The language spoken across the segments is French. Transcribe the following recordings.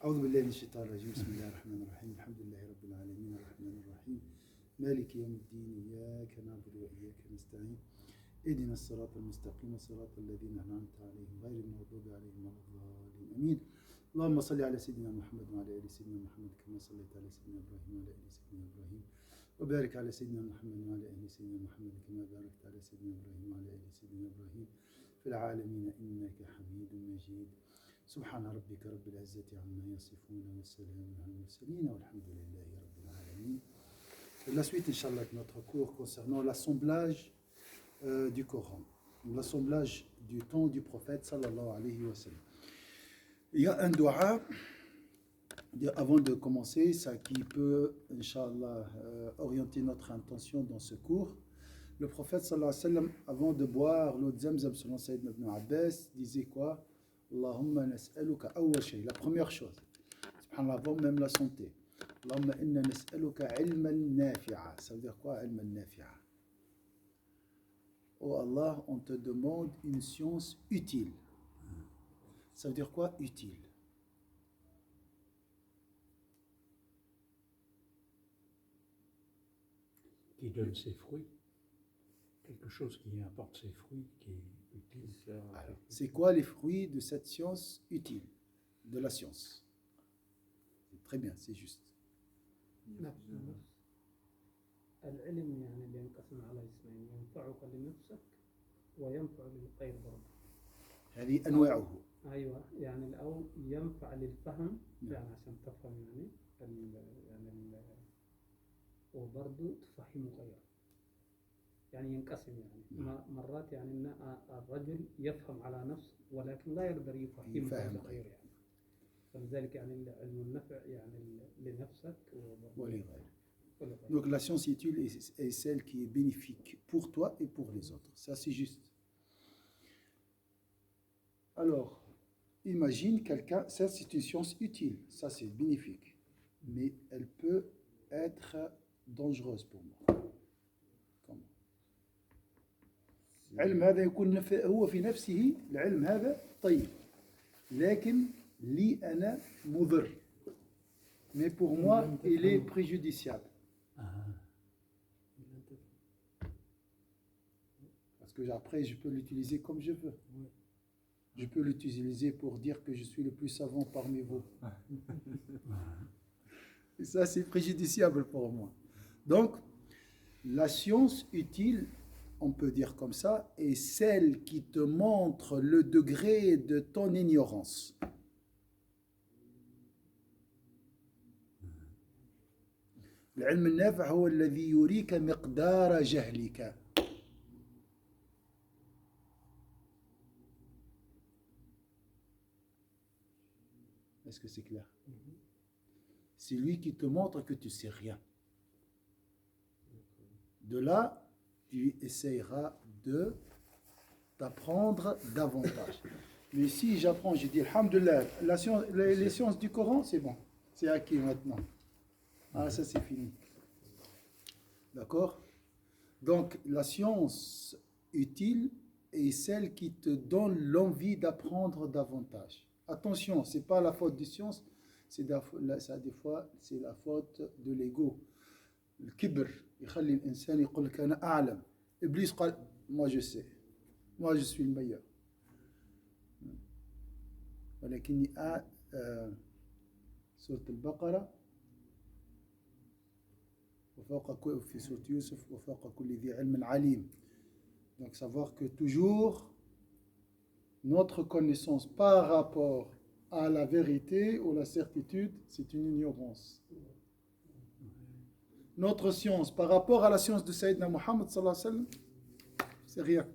أعوذ بالله من الشيطان الرجيم بسم الله الرحمن الرحيم الحمد لله رب العالمين الرحمن الرحيم مالك يوم الدين إياك نعبد وإياك نستعين اهدنا الصراط المستقيم صراط الذين أنعمت عليهم غير المغضوب عليهم ولا الضالين آمين اللهم صل على سيدنا محمد وعلى آل سيدنا محمد كما صليت على سيدنا إبراهيم وعلى آل سيدنا إبراهيم وبارك على سيدنا محمد وعلى آل سيدنا محمد كما باركت على سيدنا إبراهيم وعلى آل سيدنا إبراهيم في العالمين إنك حميد مجيد سبحان ربك رب العزة عما يصفون والسلام على المرسلين والحمد لله رب العالمين. La suite, Inch'Allah, de notre cours concernant l'assemblage du Coran, l'assemblage du temps du prophète sallallahu alayhi wa sallam. Il y a un dua, avant de commencer, ça qui peut, Inch'Allah, orienter notre intention dans ce cours. Le prophète sallallahu alayhi wa sallam, avant de boire l'eau de Zamzam, selon Sayyidina ibn Abbas, disait quoi? Allahumma nas'aluka awwal shay, la première chose, subhanallah, avant même la santé. Allahumma inna nas'aluka ilman nafi'a. Ça veut dire quoi, ilman nafi'a? Oh Allah, on te demande une science utile. Ça veut dire quoi, utile? Qui donne ses fruits. Quelque chose qui apporte ses fruits, qui est utile. Alors, c'est quoi les fruits de cette science utile, de la science? C'est très bien, c'est juste. العلم يعني بينقسم على اسمين ينفعك لنفسك وينفع للغير برضه. هذه أنواعه. أيوة يعني الأول ينفع للفهم يعني عشان تفهم وبرضه تفهم غيرك. يعني ينقسم يعني مرات يعني ان الرجل يفهم على نفسه ولكن لا يقدر يفهم غيره يعني. فلذلك يعني علم النفع يعني لنفسك ولغيرك. Donc la science utile est celle qui est bénéfique pour toi et pour les autres. Ça c'est juste. Alors, imagine quelqu'un, ça c'est une science utile, ça c'est bénéfique, mais elle peut être dangereuse pour moi. العلم هذا يكون هو في نفسه العلم هذا طيب لكن لي أنا مضر mais pour moi il est préjudiciable parce que après je peux l'utiliser comme je veux. Je peux l'utiliser pour dire que je suis le plus savant parmi vous et ça c'est préjudiciable pour moi. Donc la science utile, on peut dire comme ça, est celle qui te montre le degré de ton ignorance. العلم النافع هو الذي يريك مقدار جهلك. Est-ce que c'est clair? C'est lui qui te montre que tu sais rien. De là, tu essaieras de t'apprendre davantage. Mais si j'apprends, je dis alhamdoulilah, les sciences du Coran, c'est bon, c'est acquis maintenant. Ah, ça c'est fini. D'accord? Donc la science utile est celle qui te donne l'envie d'apprendre davantage. Attention, c'est pas la faute des sciences, ça des fois c'est la faute de l'ego. Le kibr, يخلي الإنسان يقول لك أنا أعلم. إبليس قال moi je sais, moi je suis le meilleur. ولكني سورة البقرة في سورة يوسف وفوق كل ذي علم عليم. Donc savoir que toujours notre connaissance par rapport à la vérité ou la certitude, c'est une ignorance. Notre science par rapport à la science de Sayyidina Muhammad sallallahu alayhi wa sallam, c'est rien.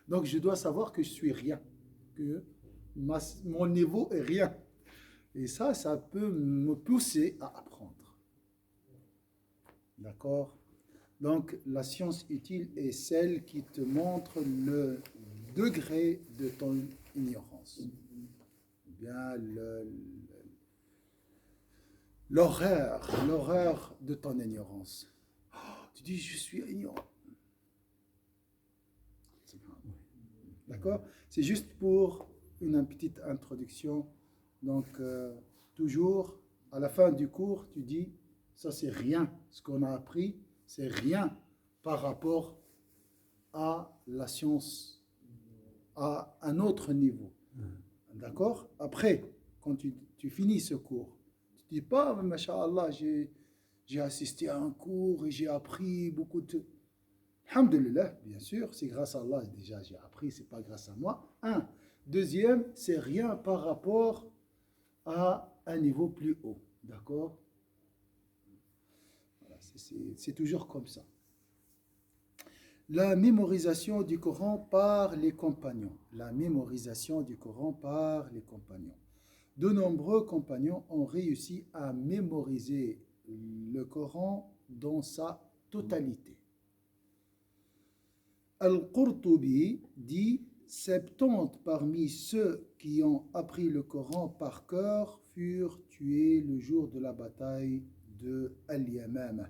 Donc je dois savoir que je suis rien, que mon niveau est rien. Et ça peut me pousser à apprendre. D'accord? Donc la science utile est celle qui te montre le degré de ton ignorance. Bien l'horreur de ton ignorance. Oh, tu dis, je suis ignorant. D'accord? C'est juste pour une petite introduction Donc, toujours, à la fin du cours, tu dis, ça c'est rien. Ce qu'on a appris, c'est rien par rapport à la science, à un autre niveau. D'accord? Après, quand tu finis ce cours, tu ne dis pas, Masha'Allah, j'ai assisté à un cours et j'ai appris beaucoup de... Alhamdulillah, bien sûr, c'est grâce à Allah déjà j'ai appris, c'est pas grâce à moi. Un. Deuxième, c'est rien par rapport à un niveau plus haut. D'accord? Voilà, c'est toujours comme ça. La mémorisation du Coran par les compagnons. La mémorisation du Coran par les compagnons. De nombreux compagnons ont réussi à mémoriser le Coran dans sa totalité. Al-Qurtubi dit 70 parmi ceux qui ont appris le Coran par cœur furent tués le jour de la bataille de Al-Yamama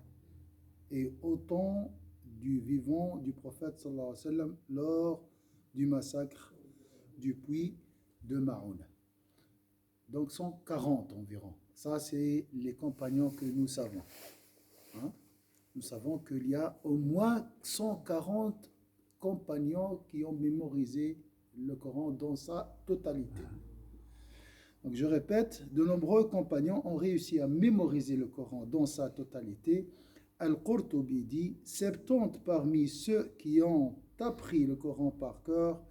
et autant du vivant du prophète sallallahu alayhi wa sallam lors du massacre du puits de Ma'ouna. Donc 140 environ. Ça, c'est les compagnons que nous savons. Hein? Nous savons qu'il y a au moins 140 compagnons qui ont mémorisé le Coran dans sa totalité. Donc je répète, de nombreux compagnons ont réussi à mémoriser le Coran dans sa totalité. Al-Qurtubi dit 70 parmi ceux qui ont appris le Coran par cœur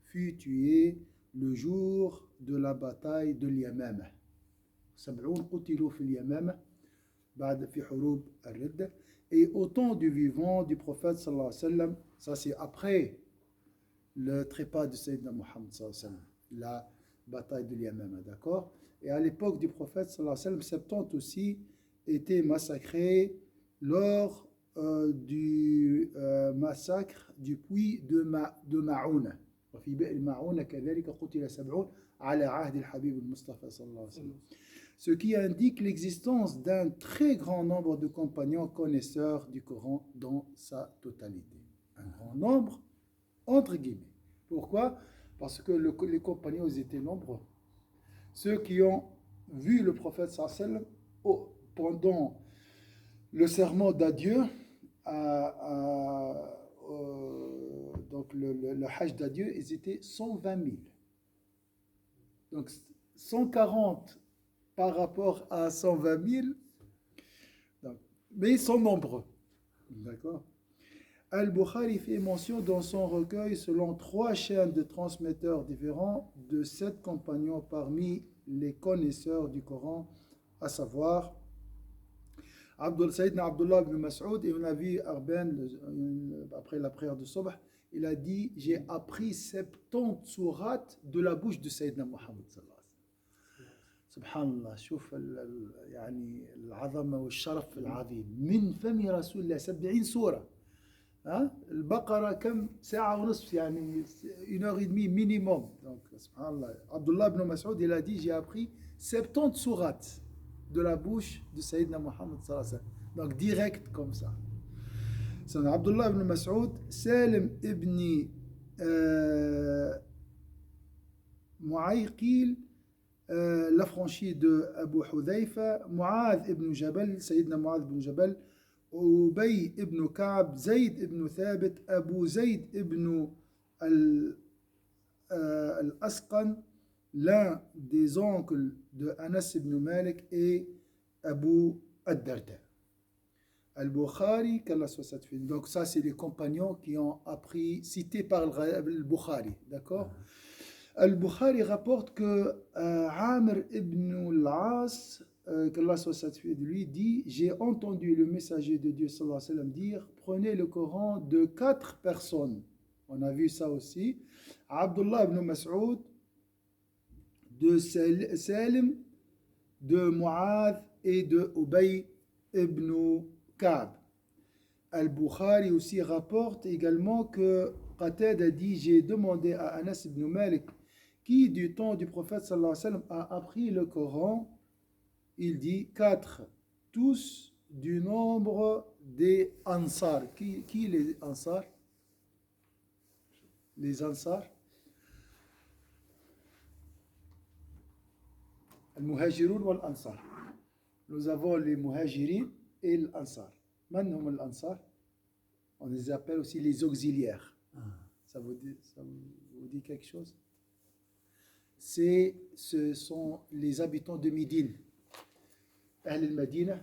furent tués le jour de la bataille de l'Yamama. 70 قتلوا في اليمامة بعد في حروب الردة. Et au temps du vivant du prophète sallallahu alayhi wa sallam, ça c'est après le trépas de Sayyidina Muhammad sallallahu alayhi wa sallam, la bataille de l'Yamama, d'accord? Et à l'époque du prophète sallallahu alayhi wa sallam, 70 aussi étaient massacrés lors du massacre du puits de Ma'ouna. وفي بئر معونة كذلك قتل 70 على عهد الحبيب المصطفى صلى الله عليه وسلم. Ce qui indique l'existence d'un très grand nombre de compagnons connaisseurs du Coran dans sa totalité. Un grand nombre, entre guillemets. Pourquoi? Parce que les compagnons ils étaient nombreux. Ceux qui ont vu le prophète sallallahu alayhi wa sallam pendant le serment d'adieu, donc le hajj d'adieu, ils étaient 120 000. Donc 140 par rapport à 120 000, donc, mais ils sont nombreux. D'accord? Al-Bukhari fait mention dans son recueil selon 3 chaînes de transmetteurs différents de 7 compagnons parmi les connaisseurs du Coran, à savoir Sayyidina Abdullah ibn Mas'ud, et on a vu Arben après la prière de Subh, il a dit j'ai appris 70 sourates de la bouche de Sayyidina Muhammad sallallahu alayhi wa sallam. Subhanallah, شوف يعني العظمة والشرف العظيم من فم رسول الله 70 سورة. البقرة كم ساعة ونصف يعني 1h30 minimum. Donc subhanallah, Abdullah ibn Mas'ud il a dit j'ai appris 70 sourates de la bouche de Sayyidina Muhammad sallallahu alayhi wa sallam. Donc direct comme ça. C'est Abdullah ibn Mas'ud, Salim ibn Mu'ayqil, l'affranchi de Abu Hudhayfa, Mu'adh ibn Jabal, Sayyidina Mu'adh ibn Jabal, Ubay ibn Ka'b, Zayd ibn Thabit, Abu Zayd ibn al-Asqan, l'un des oncles de Anas ibn Malik, et Abu ad-Darda. Al-Bukhari, qu'Allah soit satisfait. Donc ça, c'est les compagnons qui ont appris, cités par Al-Bukhari, d'accord? Al-Bukhari rapporte que Amr ibn al-As, qu'Allah soit satisfait de lui, dit j'ai entendu le messager de Dieu sallallahu alayhi wa sallam dire prenez le Coran de 4 personnes. On a vu ça aussi. Abdullah ibn Mas'ud, de Salim, de Mu'adh et de Ubay ibn Ka'b. Al-Bukhari aussi rapporte également que Qatada a dit j'ai demandé à Anas ibn Malik qui du temps du prophète sallallahu alayhi wa sallam a appris le Coran. Il dit 4, tous du nombre des Ansar. Qui les Ansar? Les Ansar. Al-Muhajirun wal-Ansar. Nous avons les Muhajirin et l'Ansar. Maintenant, l'Ansar, on les appelle aussi les auxiliaires. Ça vous dit quelque chose? Ce sont les habitants de Médine. Ahl al-Madina,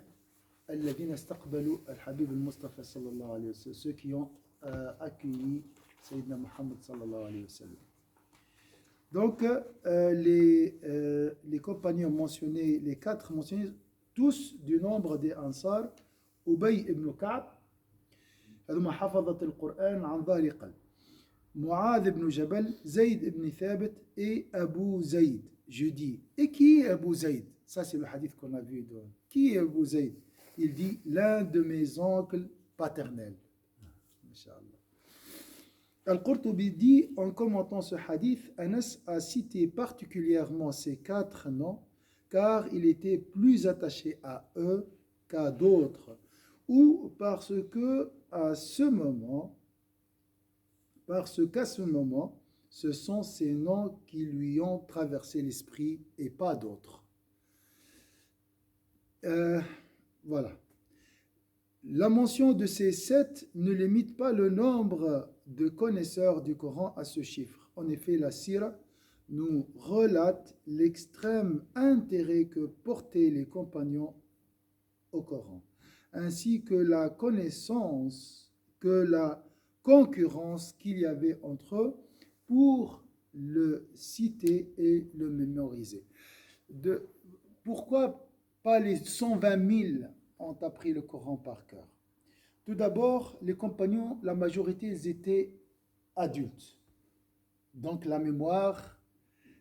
alladhina istaqbalu al-Habib al-Mustafa sallallahu alayhi wa sallam. Ceux qui ont accueilli Sayyidina Muhammad sallallahu alayhi wa sallam. Donc, les compagnons mentionnés, les 4 mentionnés, tous du nombre des Ansar, Ubay ibn Ka'b, هذوما حفظت القرآن عن ظهر قلب. Mu'adh ibn Jabal, Zayd ibn Thabit et Abu Zayd. Je dis, et qui est Abu Zayd? Ça, c'est le hadith qu'on a vu. Qui est Abu Zayd? Il dit, l'un de mes oncles paternels. Inch'Allah. Al-Qurtubi dit, en commentant ce hadith, Anas a cité particulièrement ces 4 noms, car il était plus attaché à eux qu'à d'autres, ou parce qu'à ce moment, ce sont ces noms qui lui ont traversé l'esprit et pas d'autres. Voilà. La mention de ces 7 ne limite pas le nombre de connaisseurs du Coran à ce chiffre. En effet, la Sira nous relate l'extrême intérêt que portaient les compagnons au Coran, ainsi que la connaissance, que la concurrence qu'il y avait entre eux pour le citer et le mémoriser. Pourquoi pas les 120 000 ont appris le Coran par cœur? Tout d'abord, les compagnons, la majorité, ils étaient adultes. Donc la mémoire,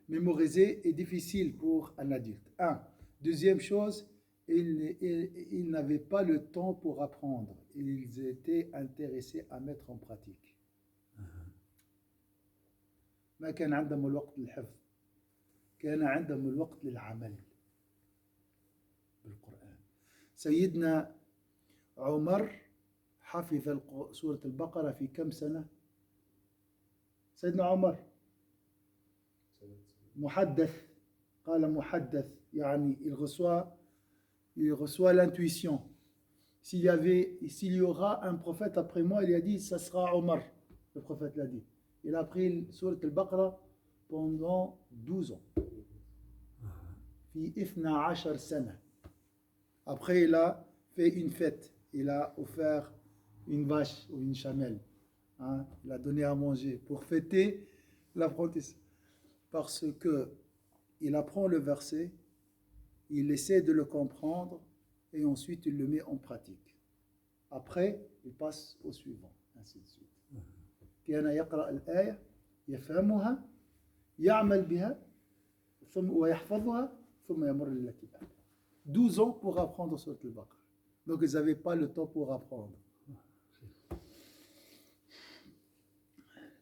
mémoriser est difficile pour un adulte. Deuxième chose, ils n'avaient pas le temps pour apprendre. Ils étaient intéressés à mettre en pratique. ما كان عندهم الوقت للحفظ كان عندهم الوقت للعمل بالقرآن. سيدنا عمر حفظ سورة البقرة في كم سنة؟ سيدنا عمر محدث، قال محدث يعني il reçoit l'intuition. S'il y aura un prophète après moi, il a dit, ça sera Omar. Le prophète l'a dit. Il a appris Surat al-Baqarah pendant 12 ans. Fi 12 sana. Après, il a fait une fête. Il a offert une vache ou une chamelle. Il a donné à manger pour fêter l'apprentissage. Parce que il apprend le verset, il essaie de le comprendre et ensuite il le met en pratique. Après, il passe au suivant, ainsi de suite. كان يقرأ الآية يفهمها يعمل بها ثم ويحفظها ثم يمر للتي بعدها. 12 ans pour apprendre Surat al-Baqarah. Donc ils n'avaient pas le temps pour apprendre.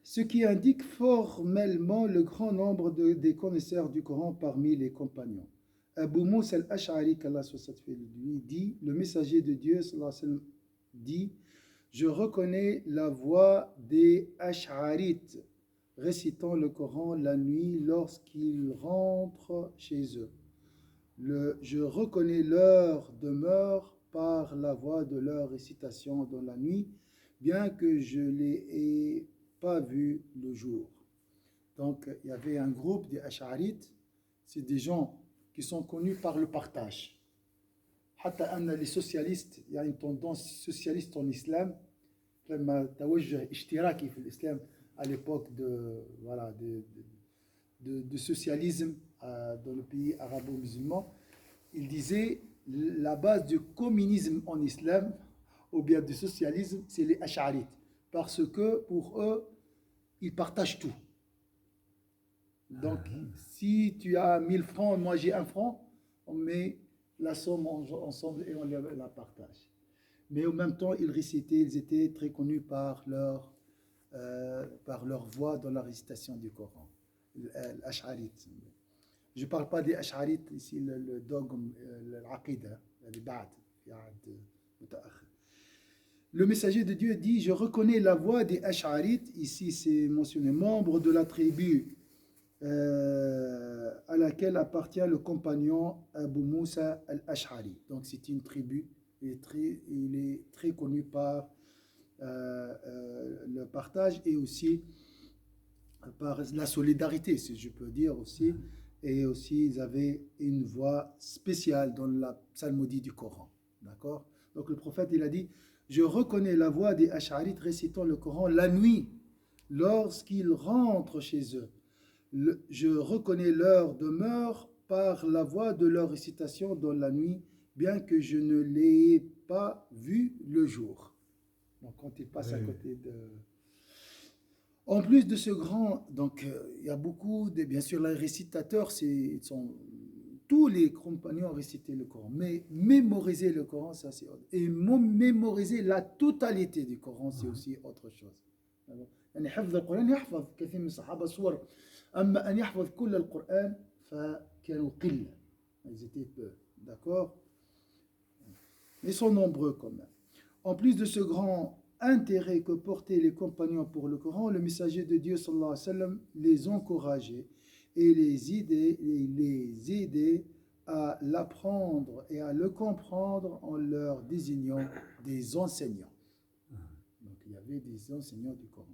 Ce qui indique formellement le grand nombre des connaisseurs du Coran parmi les compagnons. Abu Moussa al-Ash'ari, qu'Allah soit satisfait de lui, dit, le messager de Dieu sallallahu alayhi wa sallam, dit, je reconnais la voix des Ash'arites récitant le Coran la nuit lorsqu'ils rentrent chez eux. Je reconnais leur demeure par la voix de leur récitation dans la nuit, bien que je les ai pas vus le jour. Donc, il y avait un groupe des Ash'arites, c'est des gens qui sont connus par le partage. حتى أن les socialistes, il y a une tendance socialiste en islam, لما توجه اشتراكي في الإسلام à l'époque de socialisme dans le pays arabo-musulman, il disait la base du communisme en islam ou bien du socialisme, c'est les Ash'arites, parce que pour eux, ils partagent tout. Donc, si tu as 1000 francs, moi j'ai 1 franc, on met la somme ensemble et on la partage. Mais en même temps, ils étaient très connus par leur voix dans la récitation du Coran. L'Ash'arites. Je ne parle pas des Ash'arites, ici le dogme, l'aqida, le messager de Dieu dit, je reconnais la voix des Ash'arites, ici c'est mentionné, membres de la tribu à laquelle appartient le compagnon Abu Moussa al-Ash'ari. Donc c'est une tribu, il est très connu par le partage et aussi par la solidarité, si je peux dire aussi. Et aussi, ils avaient une voix spéciale dans la psalmodie du Coran. D'accord? Donc le prophète, il a dit, je reconnais la voix des Ash'arites récitant le Coran la nuit, lorsqu'ils rentrent chez eux. Je reconnais leur demeure par la voix de leur récitation dans la nuit, bien que je ne l'ai pas vu le jour. Donc quand ils passent à côté de... En plus de ce grand, donc il y a beaucoup de, bien sûr, les récitateurs, tous les compagnons ont récité le Coran, mais mémoriser le Coran, ça c'est autre. Et mémoriser la totalité du Coran, c'est aussi autre chose. يعني حفظ القرآن يحفظ كثير من الصحابة صور أما أن يحفظ كل القرآن فكانوا قلة ils étaient peu, d'accord, mais ils sont nombreux quand même. En plus de ce grand intérêt que portaient les compagnons pour le Coran, le messager de Dieu sallallahu alayhi wa sallam les encourageait et les aidait à l'apprendre et à le comprendre en leur désignant des enseignants. Donc il y avait des enseignants du Coran.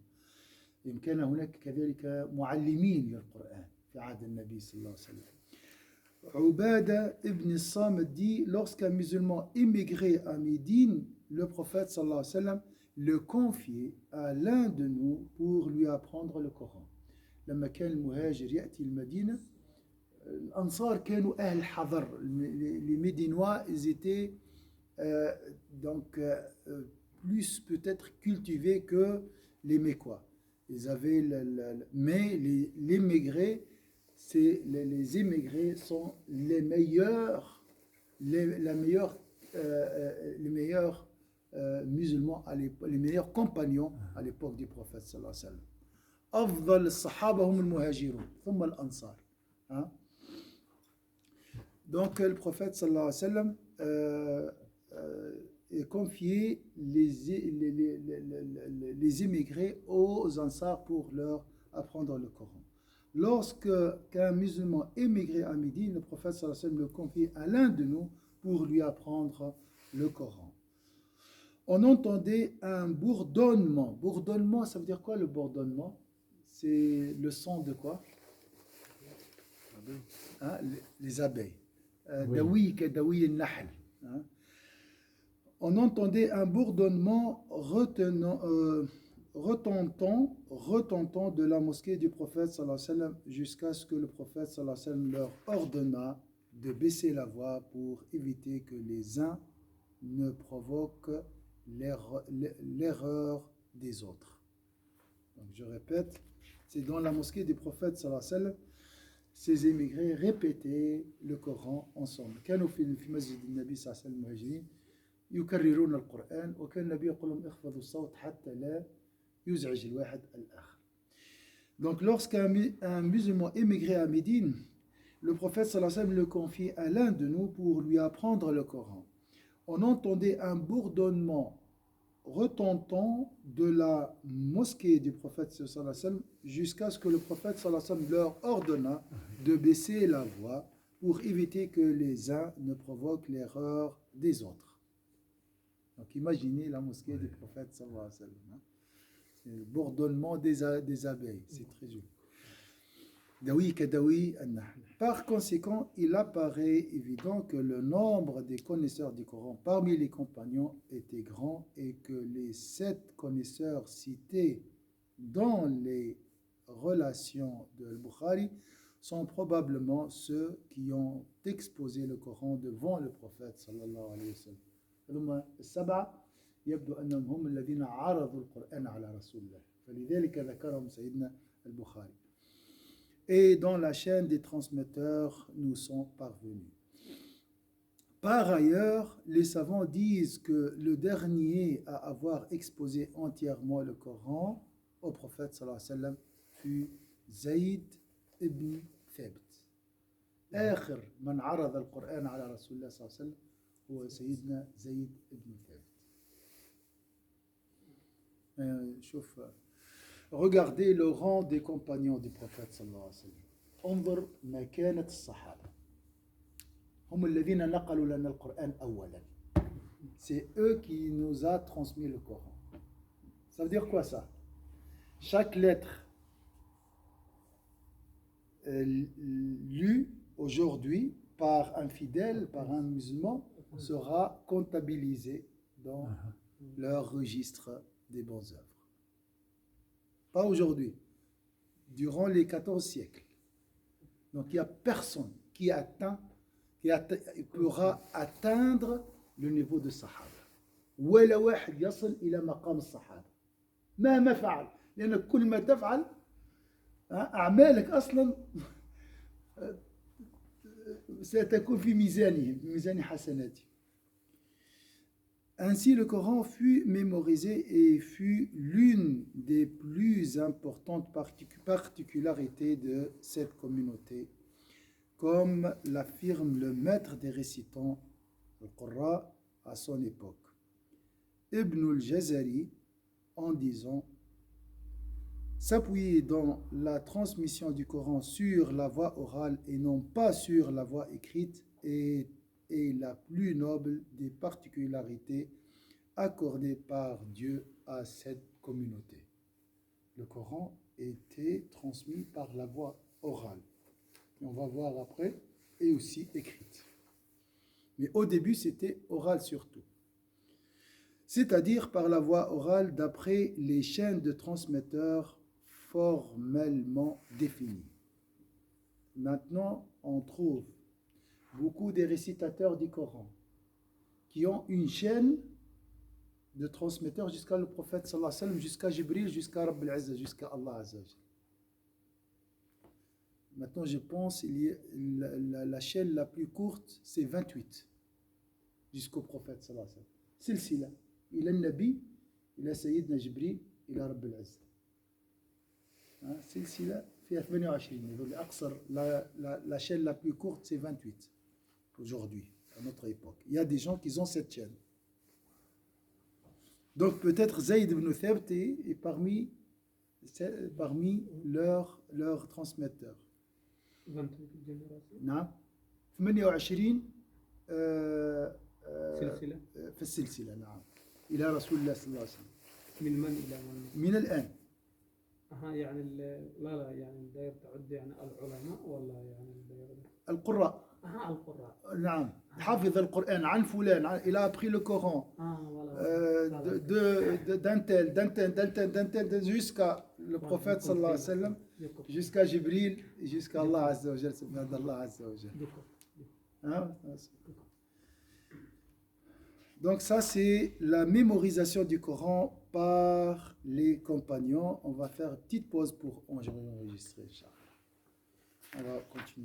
إن كان هناك كذلك معلمين للقرآن في عهد النبي صلى الله عليه وسلم. Ubada ibn Samit dit, lorsqu'un musulman immigré à Médine, le prophète sallallahu alayhi wa sallam le confiait à l'un de nous pour lui apprendre le Coran. لما كان المهاجر يأتي المدينة الأنصار كانوا أهل حضر. Les Médinois, ils étaient donc plus peut-être cultivés que les Mécois. Ils avaient mais les immigrés, les immigrés sont les meilleurs musulmans à l'époque, les meilleurs compagnons à l'époque du prophète sallallahu alayhi wa sallam. أفضل الصحابة هم المهاجرون ثم الأنصار. Donc le prophète sallallahu alayhi wa sallam confier les immigrés aux Ansars pour leur apprendre le Coran. Lorsque qu'un musulman émigré à Médine, le prophète sallallahu alayhi wa sallam le confie à l'un de nous pour lui apprendre le Coran. On entendait un bourdonnement. Bourdonnement, ça veut dire quoi le bourdonnement? C'est le son de quoi? Hein, les abeilles. Dawi ka dawi al-nahl. On entendait un bourdonnement retentant de la mosquée du prophète sallallahu alayhi wa sallam jusqu'à ce que le prophète sallallahu alayhi wa sallam leur ordonna de baisser la voix pour éviter que les uns ne provoquent l'erreur des autres. Donc je répète, c'est dans la mosquée du prophète sallallahu alayhi wa sallam, ces émigrés répétaient le Coran ensemble. كانوا في مسجد النبي صلى الله عليه وسلم المهاجرين يكررون القرآن وكان النبي يقول لهم اخفضوا الصوت حتى لا يزعج الواحد الآخر. Donc lorsqu'un musulman émigré à Médine, le prophète sallallahu alayhi wa sallam le confie à l'un de nous pour lui apprendre le Coran. On entendait un bourdonnement retentant de la mosquée du prophète sallallahu alayhi wa sallam jusqu'à ce que le prophète sallallahu alayhi wa sallam leur ordonna de baisser la voix pour éviter que les uns ne provoquent l'erreur des autres. Donc imaginez la mosquée du prophète sallallahu alayhi wa sallam. C'est le bourdonnement des abeilles, c'est très joli. Dawi ka dawi an-nahl. Par conséquent, il apparaît évident que le nombre des connaisseurs du Coran parmi les compagnons était grand et que les 7 connaisseurs cités dans les relations de Al-Bukhari sont probablement ceux qui ont exposé le Coran devant le prophète sallallahu alayhi wa sallam. ثم السبعة يبدو أنهم هم الذين عرضوا القرآن على رسول الله فلذلك ذكرهم سيدنا البخاري. Et dans la chaîne des transmetteurs nous sont parvenus. Par ailleurs, les savants disent que le dernier à avoir exposé entièrement le Coran au prophète sallallahu alayhi wa sallam fut Zayd ibn Thabit. آخر من عرض القرآن على رسول الله صلى الله عليه وسلم هو سيدنا زيد بن ثابت. شوف, regardez le rang des compagnons du prophète sallallahu alayhi wa sallam. انظر مكانة الصحابة هم الذين نقلوا لنا القرآن أولا. C'est eux qui nous a transmis le Coran. Ça veut dire quoi ça? Chaque lettre lue aujourd'hui par un fidèle, par un musulman, sera comptabilisée dans leur registre des bonnes œuvres. Pas aujourd'hui, durant les 14 siècles. Donc il n'y a personne qui pourra atteindre le niveau de Sahaba. ولا واحد يصل إلى مقام الصحابة مهما فعل لأن كل ما تفعل أعمالك أصلا ستكون في ميزانهم في ميزان حسناتهم. Ainsi, le Coran fut mémorisé et fut l'une des plus importantes particularités de cette communauté, comme l'affirme le maître des récitants, le Qurra, à son époque. Ibn al-Jazari, en disant s'appuyer dans la transmission du Coran sur la voie orale et non pas sur la voie écrite est la plus noble des particularités accordées par Dieu à cette communauté. Le Coran était transmis par la voie orale, on va voir après, et aussi écrite. Mais au début, c'était oral surtout. C'est-à-dire par la voie orale d'après les chaînes de transmetteurs formellement définies. Maintenant, on trouve beaucoup des récitateurs du Coran qui ont une chaîne de transmetteurs jusqu'à le prophète sallallahu alayhi wa sallam, jusqu'à Jibril, jusqu'à Rabb al-Azza, jusqu'à Allah Azza wa Jalla. Maintenant, je pense la chaîne la plus courte, c'est 28 jusqu'au prophète sallallahu alayhi wa sallam. Silsila, il a Nabi, il a Sayyidina Jibril, il a Rabb al-Azza. Silsila, fait 28. La chaîne la plus courte, c'est 28 aujourd'hui, à notre époque. Il y a des gens qui ont cette chaîne. Donc peut-être Zayd ibn Thabit est parmi leurs transmetteurs. 28 générations. نعم 28 سلسلة في السلسلة نعم إلى رسول الله صلى الله عليه وسلم. من إلى من؟ من الآن. يعني لا يعني الدائرة تعد يعني العلماء ولا يعني الدائرة؟ القراء. القراء. نعم حافظ القرآن عن فلان il a appris le Coran d'un tel jusqu'à le prophète sallallahu alayhi wa sallam, jusqu'à Jibril et jusqu'à Allah Azza wa Jalla, subhanahu Allah Azza wa Jalla. Donc ça c'est la mémorisation du Coran par les compagnons. On va faire une petite pause pour enregistrer. On va continuer.